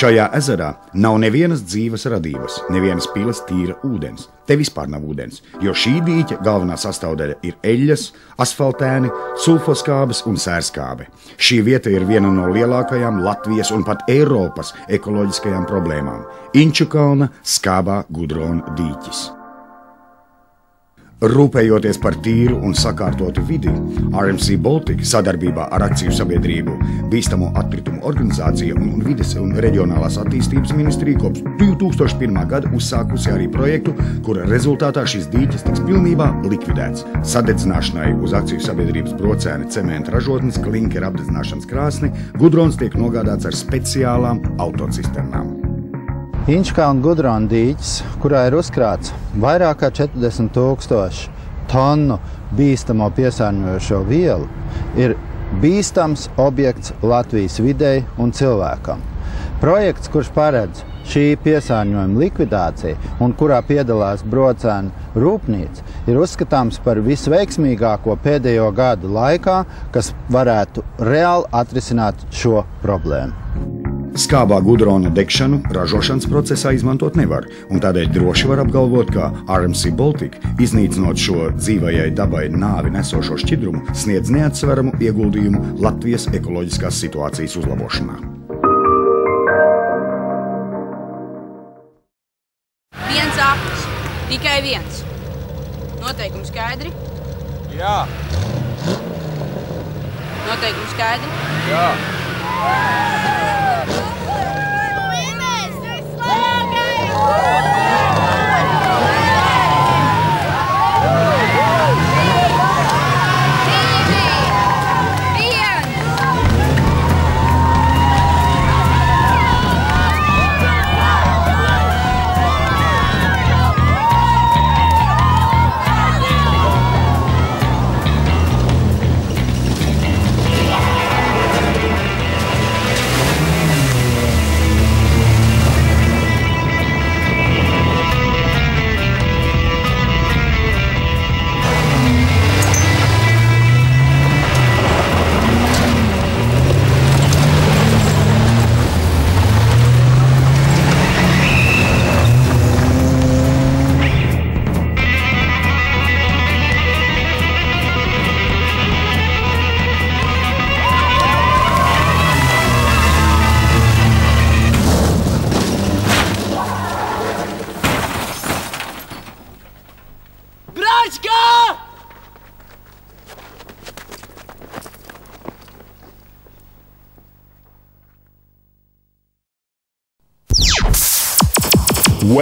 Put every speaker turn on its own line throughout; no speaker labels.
Šajā ezerā nav nevienas dzīves radības, nevienas piles tīra ūdens. Te vispār nav ūdens, jo šī dīķa galvenā sastāvdaļa ir eļļas, asfaltēni, sulfoskābes un sērskābe. Šī vieta ir viena no lielākajām Latvijas un pat Eiropas ekoloģiskajām problēmām – Inčukalna skābā Gudrona dīķis. Rūpējoties par tīru un sakārtotu vidi, RMC Baltic sadarbībā ar akciju sabiedrību Bīstamo atkritumu organizācija un vides un reģionālās attīstības ministrija kopš 2001. Gada uzsākusi arī projektu, kura rezultātā šis dīķis tiks pilnībā likvidēts. Sadedzināšanai uz akciju sabiedrības Brocēna cementa ražotnes klinkera apdedzināšanas krāsni Gudrons tiek nogādāts ar speciālām autocisternām.
Inčukalna Gudrona dīķis, kurā ir uzkrāts vairāk kā 40 000 tonu bīstamo piesārņojošo vielu, ir bīstams objekts Latvijas videi un cilvēkam. Projekts, kurš paredz šī piesārņojuma likvidācija un kurā piedalās Brocēna rūpnīca, ir uzskatāms par visveiksmīgāko pēdējo gadu laikā, kas varētu reāli atrisināt šo problēmu.
Skābā Gudrona degšanu ražošanas procesā izmantot nevar, un tādēļ droši var apgalvot, ka RMC Baltic, iznīcinot šo dzīvajai dabai nāvi nesošo šķidrumu, sniedz neatsveramu ieguldījumu Latvijas ekoloģiskās situācijas uzlabošanā.
Viens aplis, tikai viens. Noteikumi skaidri?
Jā.
Noteikumi skaidri?
Jā.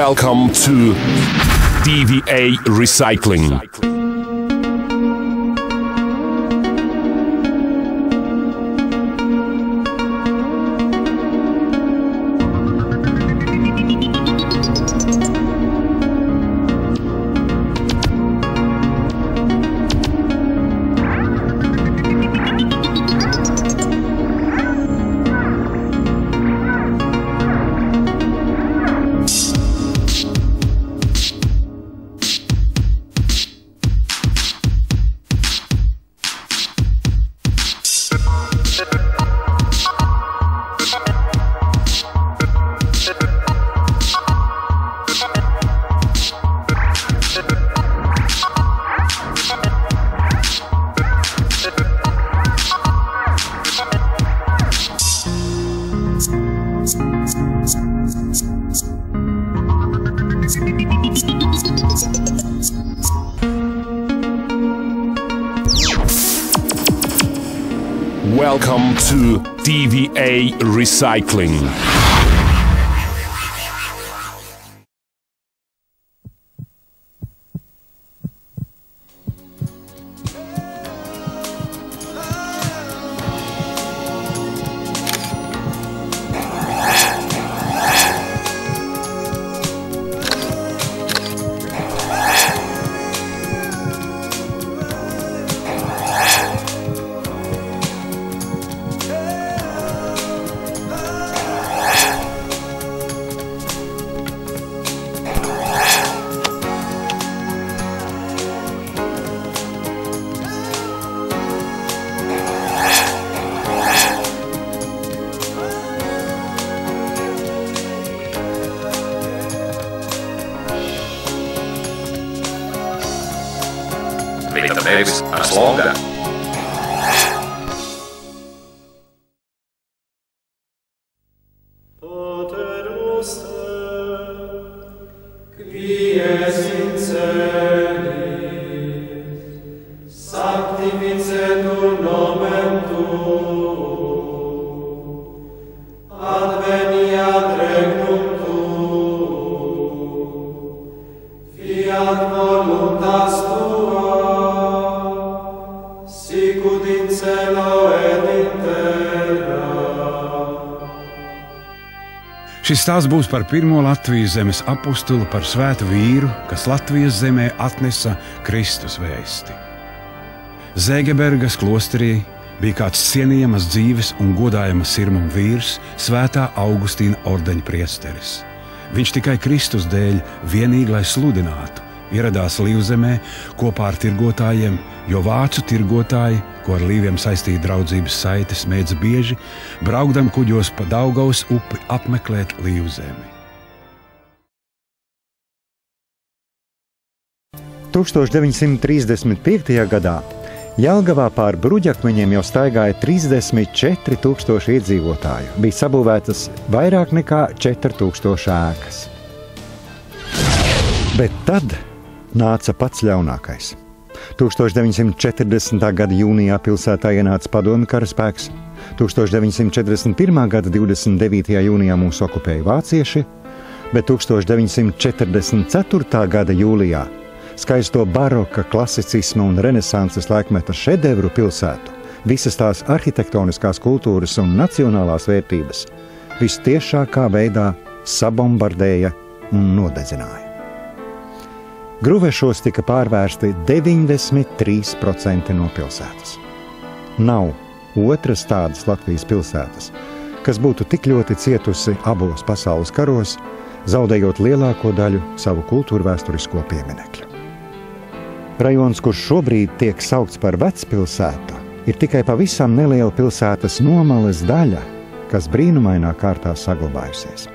Welcome to DVA Recycling. Welcome to DVA Recycling.
slogan.
Šis stāsts būs par pirmo Latvijas zemes apustuli, par svētu vīru, kas Latvijas zemē atnesa Kristus vēsti. Zēgebergas klosterī bija kāds cienījamas dzīves un godājamas sirmuma vīrs, svētā Augustīna ordeņa priesteris. Viņš tikai Kristus dēļ, vienīgi lai sludinātu, ieradās Līvzemē kopā ar tirgotājiem, jo vācu tirgotāji, ko ar līviem saistīja draudzības saites, mēdza bieži, braukdam kuģos pa Daugavas upi apmeklēt Līvzemi.
1935. gadā Jelgavā pār bruģakmeņiem jau staigāja 34 000 iedzīvotāju. Bija sabūvētas vairāk nekā 4000 ēkas. Bet tad nāca pats ļaunākais. 1940. gada jūnijā pilsētā ienāca padomju karaspēks, 1941. gada 29. jūnijā mūs okupēja vācieši, bet 1944. gada jūlijā skaisto baroka, klasicisma un renesanses laikmeta šedevru pilsētu, visas tās arhitektoniskās kultūras un nacionālās vērtības vistiešākā veidā sabombardēja un nodedzināja. Gruvešos tika pārvērsti 93% no pilsētas. Nav otras tādas Latvijas pilsētas, kas būtu tik ļoti cietusi abos pasaules karos, zaudējot lielāko daļu savu kultūrvēsturisko pieminekļu. Rajons, kurš šobrīd tiek saukts par vecpilsētu, ir tikai pavisam neliela pilsētas nomales daļa, kas brīnumainā kārtā saglabājusies.